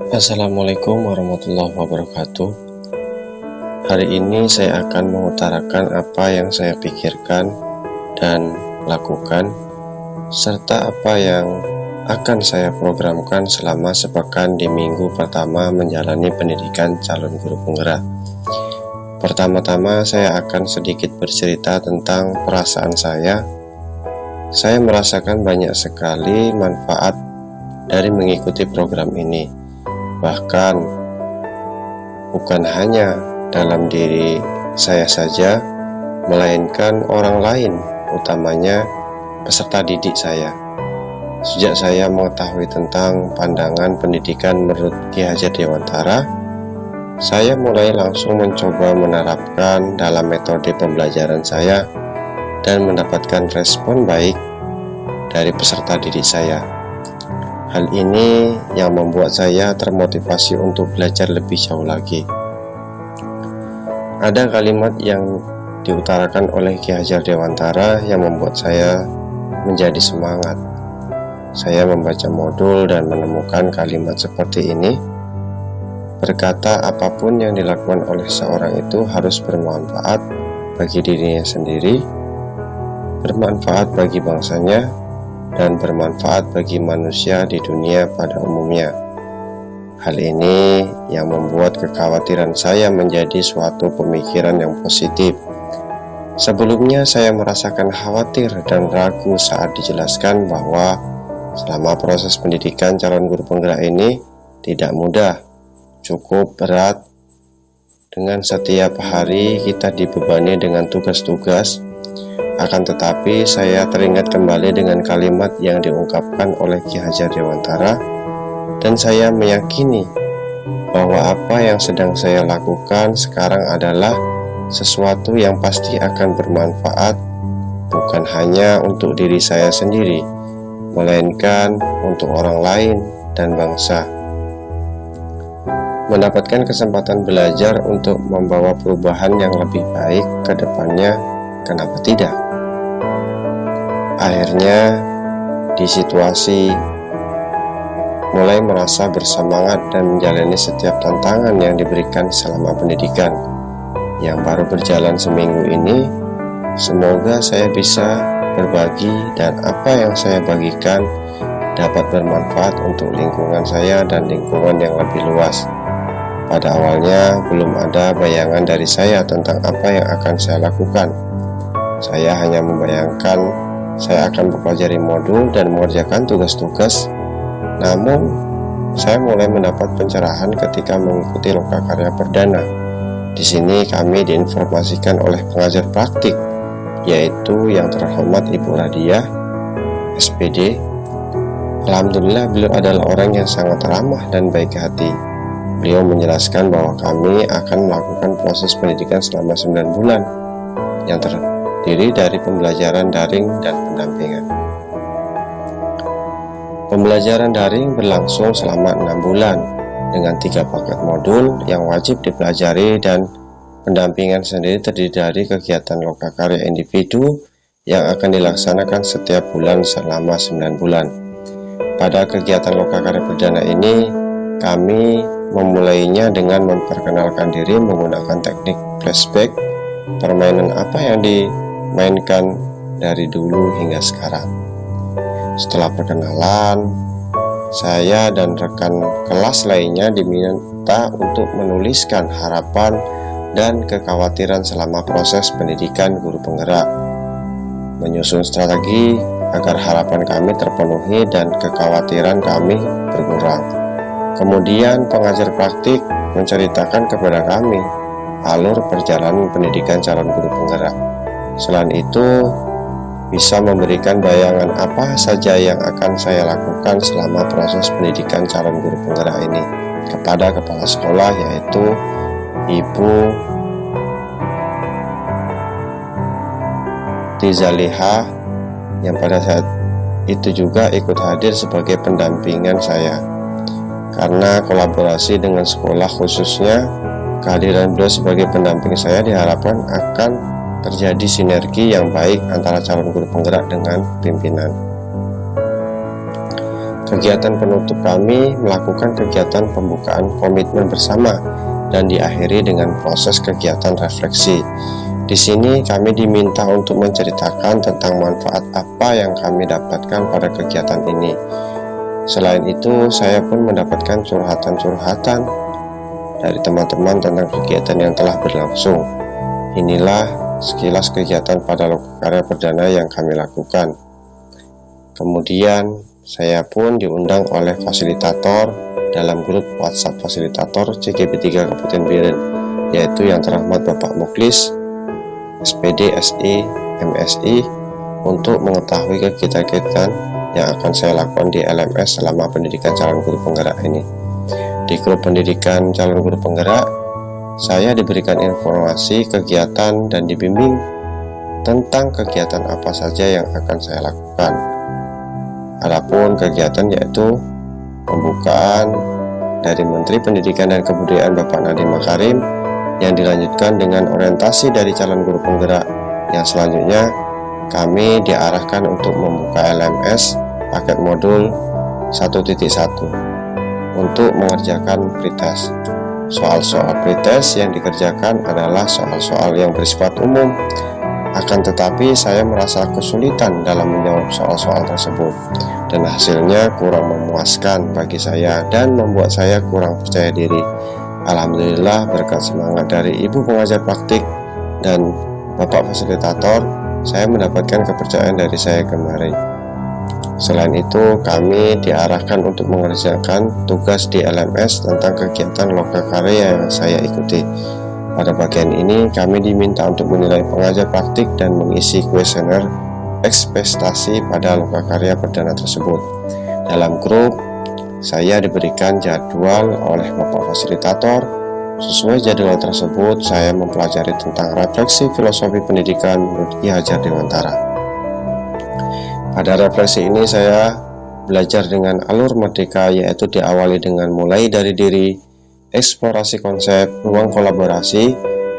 Assalamualaikum warahmatullahi wabarakatuh. Hari ini saya akan mengutarakan apa yang saya pikirkan dan lakukan, serta apa yang akan saya programkan selama sepekan di minggu pertama menjalani pendidikan calon guru penggerak. Pertama-tama saya akan sedikit bercerita tentang perasaan saya. Saya merasakan banyak sekali manfaat dari mengikuti program ini. Bahkan bukan hanya dalam diri saya saja, melainkan orang lain, utamanya peserta didik saya. Sejak saya mengetahui tentang pandangan pendidikan menurut Ki Hajar Dewantara, saya mulai langsung mencoba menerapkan dalam metode pembelajaran saya dan mendapatkan respon baik dari peserta didik saya. Hal ini yang membuat saya termotivasi untuk belajar lebih jauh lagi. Ada kalimat yang diutarakan oleh Ki Hajar Dewantara yang membuat saya menjadi semangat. Saya membaca modul dan menemukan kalimat seperti ini. Berkata, apapun yang dilakukan oleh seorang itu harus bermanfaat bagi dirinya sendiri, bermanfaat bagi bangsanya, dan bermanfaat bagi manusia di dunia pada umumnya. Hal ini yang membuat kekhawatiran saya menjadi suatu pemikiran yang positif. Sebelumnya saya merasakan khawatir dan ragu saat dijelaskan bahwa selama proses pendidikan calon guru penggerak ini tidak mudah, cukup berat. Dengan setiap hari kita dibebani dengan tugas-tugas. Akan tetapi saya teringat kembali dengan kalimat yang diungkapkan oleh Ki Hajar Dewantara, dan saya meyakini bahwa apa yang sedang saya lakukan sekarang adalah sesuatu yang pasti akan bermanfaat, bukan hanya untuk diri saya sendiri, melainkan untuk orang lain dan bangsa. Mendapatkan kesempatan belajar untuk membawa perubahan yang lebih baik ke depannya, kenapa tidak? Akhirnya, di situasi mulai merasa bersemangat dan menjalani setiap tantangan yang diberikan selama pendidikan yang baru berjalan seminggu ini. Semoga saya bisa berbagi dan apa yang saya bagikan dapat bermanfaat untuk lingkungan saya dan lingkungan yang lebih luas. Pada awalnya belum ada bayangan dari saya tentang apa yang akan saya lakukan. Saya hanya membayangkan saya akan mempelajari modul dan mengerjakan tugas-tugas. Namun, saya mulai mendapat pencerahan ketika mengikuti lokakarya perdana. Di sini kami diinformasikan oleh pengajar praktik, yaitu yang terhormat Ibu Radiah, SPD. Alhamdulillah, beliau adalah orang yang sangat ramah dan baik hati. Beliau menjelaskan bahwa kami akan melakukan proses pendidikan selama 9 bulan yang terdiri dari pembelajaran daring dan pendampingan. Pembelajaran daring berlangsung selama 6 bulan dengan 3 paket modul yang wajib dipelajari, dan pendampingan sendiri terdiri dari kegiatan lokakarya individu yang akan dilaksanakan setiap bulan selama 9 bulan. Pada kegiatan lokakarya perdana ini, kami memulainya dengan memperkenalkan diri menggunakan teknik flashback, permainan apa yang dimainkan dari dulu hingga sekarang. Setelah perkenalan, saya dan rekan kelas lainnya diminta untuk menuliskan harapan dan kekhawatiran selama proses pendidikan guru penggerak, menyusun strategi agar harapan kami terpenuhi dan kekhawatiran kami berkurang. Kemudian pengajar praktik menceritakan kepada kami alur perjalanan pendidikan calon guru penggerak. Selain itu, bisa memberikan bayangan apa saja yang akan saya lakukan selama proses pendidikan calon guru penggerak ini kepada kepala sekolah, yaitu Ibu Tizalihah, yang pada saat itu juga ikut hadir sebagai pendampingan saya. Karena kolaborasi dengan sekolah, khususnya kehadiran beliau sebagai pendamping saya diharapkan akan terjadi sinergi yang baik antara calon guru penggerak dengan pimpinan. Kegiatan penutup kami melakukan kegiatan pembukaan komitmen bersama dan diakhiri dengan proses kegiatan refleksi. Di sini kami diminta untuk menceritakan tentang manfaat apa yang kami dapatkan pada kegiatan ini. Selain itu, saya pun mendapatkan curhatan-curhatan dari teman-teman tentang kegiatan yang telah berlangsung. Inilah sekilas kegiatan pada Lokakarya Perdana yang kami lakukan. Kemudian, saya pun diundang oleh fasilitator dalam grup WhatsApp fasilitator CGP3 Kabupaten Biren, yaitu yang terhormat Bapak Mukhlis, SPD, SI, MSI, untuk mengetahui kegiatan-kegiatan yang akan saya lakukan di LMS selama pendidikan calon guru penggerak ini. Di grup pendidikan calon guru penggerak, saya diberikan informasi kegiatan dan dibimbing tentang kegiatan apa saja yang akan saya lakukan. Adapun kegiatan yaitu pembukaan dari Menteri Pendidikan dan Kebudayaan Bapak Nadiem Makarim, yang dilanjutkan dengan orientasi dari calon guru penggerak, yang selanjutnya kami diarahkan untuk membuka LMS paket modul 1.1 untuk mengerjakan pretest. Soal-soal pretest yang dikerjakan adalah soal-soal yang bersifat umum, akan tetapi saya merasa kesulitan dalam menjawab soal-soal tersebut, dan hasilnya kurang memuaskan bagi saya dan membuat saya kurang percaya diri. Alhamdulillah, berkat semangat dari Ibu pengajar praktik dan Bapak fasilitator, saya mendapatkan kepercayaan dari saya kemarin. Selain itu, kami diarahkan untuk mengerjakan tugas di LMS tentang kegiatan Lokakarya yang saya ikuti. Pada bagian ini, kami diminta untuk menilai pengajar praktik dan mengisi kuesioner ekspektasi pada Lokakarya Perdana tersebut. Dalam grup, saya diberikan jadwal oleh Bapak Fasilitator. Sesuai jadwal tersebut, saya mempelajari tentang refleksi filosofi pendidikan menurut Ki Hajar Dewantara. Pada refleksi ini, saya belajar dengan alur merdeka, yaitu diawali dengan mulai dari diri, eksplorasi konsep, ruang kolaborasi,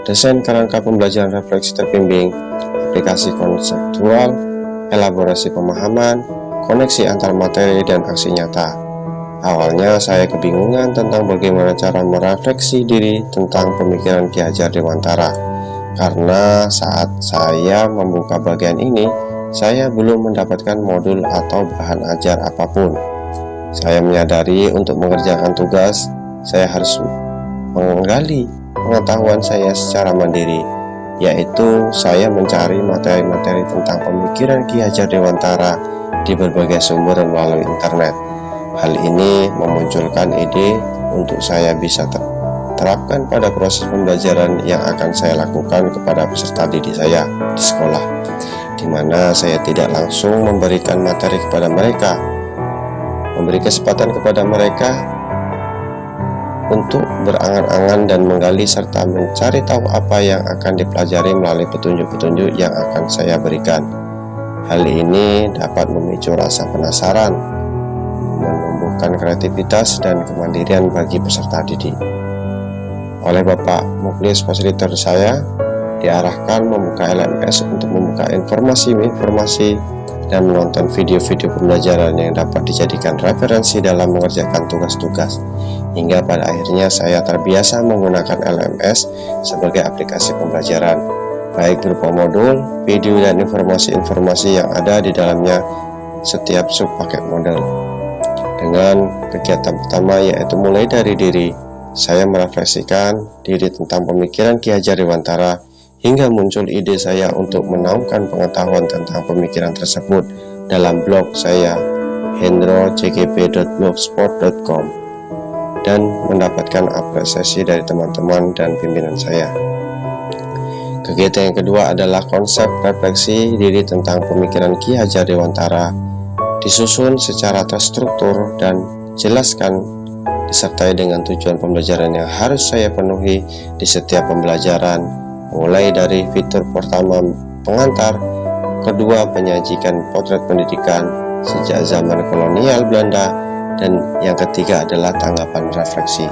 desain kerangka pembelajaran refleksi terbimbing, aplikasi konseptual, elaborasi pemahaman, koneksi antar materi dan aksi nyata. Awalnya saya kebingungan tentang bagaimana cara merefleksi diri tentang pemikiran Ki Hajar Dewantara, karena saat saya membuka bagian ini, saya belum mendapatkan modul atau bahan ajar apapun. Saya menyadari untuk mengerjakan tugas, saya harus menggali pengetahuan saya secara mandiri, yaitu saya mencari materi-materi tentang pemikiran Ki Hajar Dewantara di berbagai sumber melalui internet. Hal ini memunculkan ide untuk saya bisa terapkan pada proses pembelajaran yang akan saya lakukan kepada peserta didik saya di sekolah, di mana saya tidak langsung memberikan materi kepada mereka, memberi kesempatan kepada mereka untuk berangan-angan dan menggali serta mencari tahu apa yang akan dipelajari melalui petunjuk-petunjuk yang akan saya berikan. Hal ini dapat memicu rasa penasaran, menumbuhkan kreativitas dan kemandirian bagi peserta didik. Oleh Bapak Mukhlis, fasilitator saya, diarahkan membuka LMS untuk membuka informasi-informasi dan menonton video-video pembelajaran yang dapat dijadikan referensi dalam mengerjakan tugas-tugas. Hingga pada akhirnya saya terbiasa menggunakan LMS sebagai aplikasi pembelajaran, baik berupa modul, video, dan informasi-informasi yang ada di dalamnya setiap subpaket model. Dengan kegiatan pertama, yaitu mulai dari diri, saya merefleksikan diri tentang pemikiran Ki Hajar Dewantara hingga muncul ide saya untuk menaungkan pengetahuan tentang pemikiran tersebut dalam blog saya hendrocgp.blogspot.com dan mendapatkan apresiasi dari teman-teman dan pimpinan saya. Kegiatan yang kedua adalah konsep refleksi diri tentang pemikiran Ki Hajar Dewantara, disusun secara terstruktur dan jelaskan, disertai dengan tujuan pembelajaran yang harus saya penuhi di setiap pembelajaran, mulai dari fitur pertama pengantar, kedua penyajikan potret pendidikan sejak zaman kolonial Belanda, dan yang ketiga adalah tanggapan refleksi.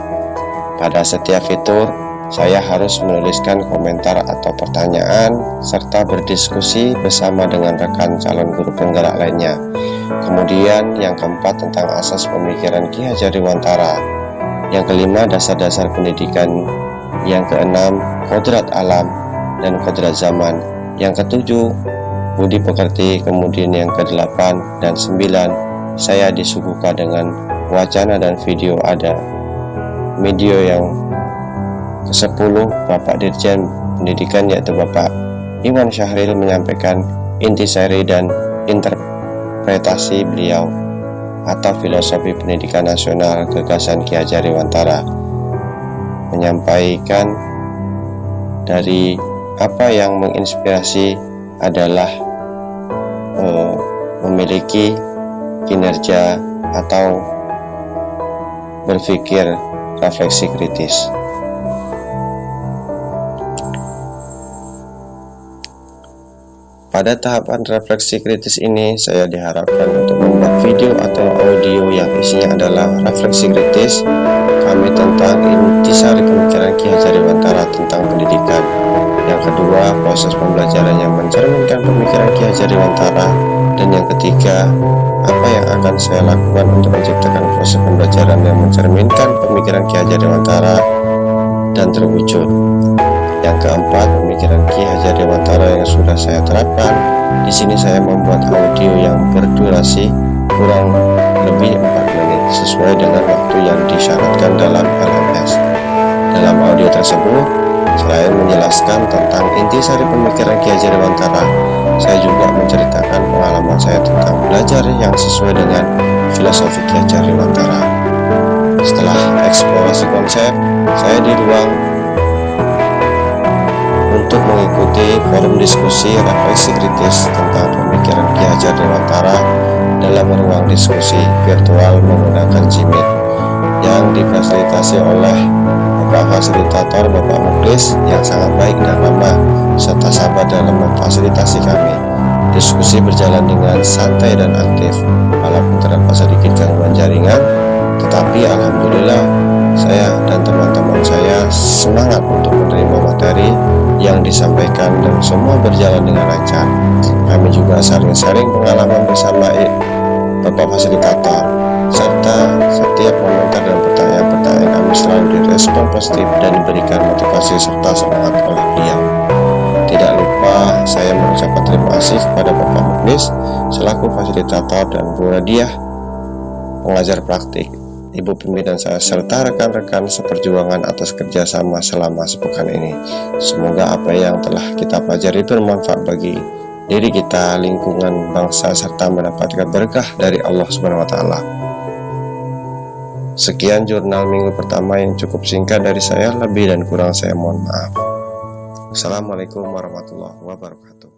Pada setiap fitur, saya harus menuliskan komentar atau pertanyaan serta berdiskusi bersama dengan rekan calon guru penggerak lainnya. Kemudian yang keempat tentang asas pemikiran Ki Hajar Dewantara. Yang kelima dasar-dasar pendidikan. Yang keenam kodrat alam dan kodrat zaman. Yang ketujuh budi pekerti. Kemudian yang kedelapan dan sembilan, saya disuguhkan dengan wacana dan video ada. Video yang ke-10 Bapak Dirjen Pendidikan yaitu Bapak Iwan Syahril menyampaikan intisari dan interpretasi beliau atau filosofi pendidikan nasional gagasan Ki Hajar Dewantara, menyampaikan dari apa yang menginspirasi adalah memiliki kinerja atau berpikir refleksi kritis. Pada tahapan refleksi kritis ini, saya diharapkan untuk membuat video atau audio yang isinya adalah refleksi kritis kami tentang intisari pemikiran Ki Hajar Dewantara tentang pendidikan. Yang kedua, proses pembelajaran yang mencerminkan pemikiran Ki Hajar Dewantara. Dan yang ketiga, apa yang akan saya lakukan untuk menciptakan proses pembelajaran yang mencerminkan pemikiran Ki Hajar Dewantara dan terwujud. Yang keempat, pemikiran Ki Hajar Dewantara yang sudah saya terapkan. Di sini saya membuat audio yang berdurasi kurang lebih 4 menit sesuai dengan waktu yang disyaratkan dalam LMS. Dalam audio tersebut, selain menjelaskan tentang intisari pemikiran Ki Hajar Dewantara, saya juga menceritakan pengalaman saya tentang belajar yang sesuai dengan filosofi Ki Hajar Dewantara. Setelah eksplorasi konsep, saya di ruang untuk mengikuti forum diskusi refleksi kritis tentang pemikiran Ki Hajar Dewantara dalam ruang diskusi virtual menggunakan Jimit yang difasilitasi oleh Bapak Fasilitator Bapak Muklis yang sangat baik dan ramah serta sabar dalam memfasilitasi kami. Diskusi berjalan dengan santai dan aktif walaupun terdapat sedikit gangguan jaringan, tetapi alhamdulillah saya dan teman-teman saya semangat untuk menerima materi yang disampaikan dan semua berjalan dengan lancar. Kami juga saling sharing pengalaman bersama Bapak Fasilitator, serta setiap komentar dan pertanyaan-pertanyaan kami selalu direspon positif dan diberikan motivasi serta semangat oleh beliau. Tidak lupa saya mengucapkan terima kasih kepada Bapak Muklis selaku fasilitator dan Bu Radiah pengajar praktik, Ibu pimpinan saya serta rekan-rekan seperjuangan atas kerjasama selama sepekan ini. Semoga apa yang telah kita pelajari bermanfaat bagi diri kita, lingkungan, bangsa, serta mendapatkan berkah dari Allah Subhanahu wa Ta'ala. Sekian jurnal minggu pertama yang cukup singkat dari saya, lebih dan kurang saya mohon maaf. Assalamualaikum warahmatullahi wabarakatuh.